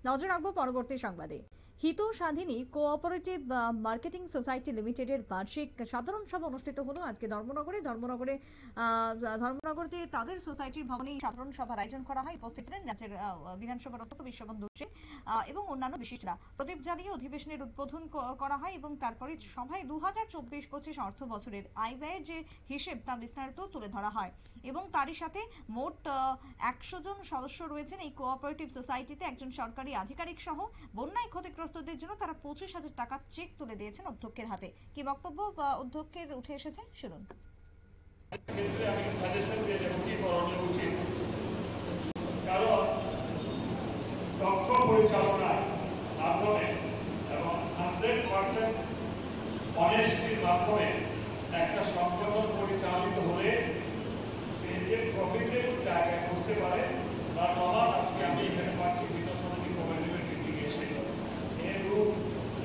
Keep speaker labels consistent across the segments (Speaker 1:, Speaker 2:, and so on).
Speaker 1: নজর রাখবো পরবর্তী সংবাদে। হিত সাধিনী কোঅপারেটিভ মার্কেটিং সোসাইটি লিমিটেডের বার্ষিক সাধারণ সভা অনুষ্ঠিত হলো আজকে ধর্মনগরে তাদের সোসাইটির ভবনে এই সাধারণ সভার আয়োজন করা হয়। উপস্থিত ছিলেন রাজ্যের বিধানসভার অধ্যক্ষ বিশ্ববন্ধু সেন এবং অন্যান্য বিশিষ্টরা। প্রদীপ জ্বালিয়ে অধিবেশনের উদ্বোধন করা হয় এবং তারপরে সভায় 2024-25 অর্থ বছরের আয় ব্যয়ের যে হিসেব তা বিস্তারিত তুলে ধরা হয় এবং তারই সাথে মোট 100 জন সদস্য রয়েছেন এই কোঅপারেটিভ সোসাইটিতে। একজন সরকারি আধিকারিক সহ বন্যায় ক্ষতিগ্রস্তদের জন্য তারা 25,000 টাকা চেক তুলে দিয়েছেন অধ্যক্ষের হাতে। কি বক্তব্য অধ্যক্ষের উঠে এসেছে শুনুন।
Speaker 2: আমি সাজেশন দিয়ে দেব কি করণীয় উচিত, কারণ দক্ষ পরিচালনার মাধ্যমে এবং 100% অনেস্টির মাধ্যমে একটা সংগঠন পরিচালিত হলে সে যে প্রফিটের জায়গায় বসতে পারে তার প্রমাণ আজকে আমি এখানে পাচ্ছি বিনোদনী কোঅপারেটিভের মিটিং এসে এর রূপ,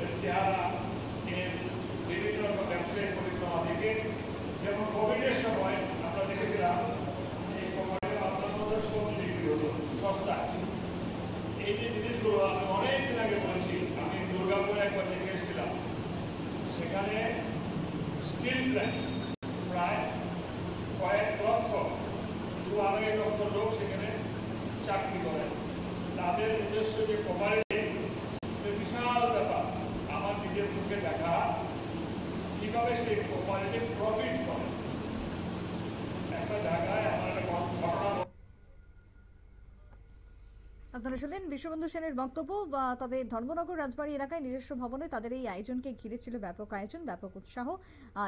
Speaker 2: এর চেহারা, এর বিভিন্ন রকম ব্যবসায়ী পরিক্রমা থেকে। যেমন কোভিডের সময় আমরা দেখেছিলাম এই কোম্পানির আপনার মধ্যে সবজি বিক্রি হতো সস্তা। এই যে জিনিসগুলো আমি অনেকদিন আগে বলেছি, আমি দুর্গাপুরে একবার দেখে এসেছিলাম, সেখানে স্টিল প্ল্যান্ট প্রায় কয়েক লক্ষ 2-2.5 লক্ষ লোক সেখানে চাকরি করে। তাদের নিজস্ব যে কোম্পানিটি, সে বিশাল ব্যাপার। আমার নিজের চোখে দেখা কিভাবে সেই কোম্পানিটি প্রফিট করে। একটা জায়গায় আমার একটা ঘটনা।
Speaker 1: আপনারা শুনলেন বিশ্ববন্ধু সেনের বক্তব্য। তবে ধর্মনগর রাজবাড়ী এলাকায় নিজস্ব ভবনে তাদের এই আয়োজনকে ঘিরে ছিল ব্যাপক আয়োজন, ব্যাপক উৎসাহ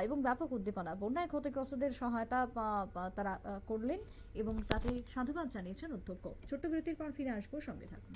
Speaker 1: এবং ব্যাপক উদ্দীপনা। বন্যায় ক্ষতিগ্রস্তদের সহায়তা তারা করলেন এবং তাতে সাধুবাদ জানিয়েছেন অধ্যক্ষ। ছোট্ট বিরতির পর ফিরে আসবো, সঙ্গে থাকুন।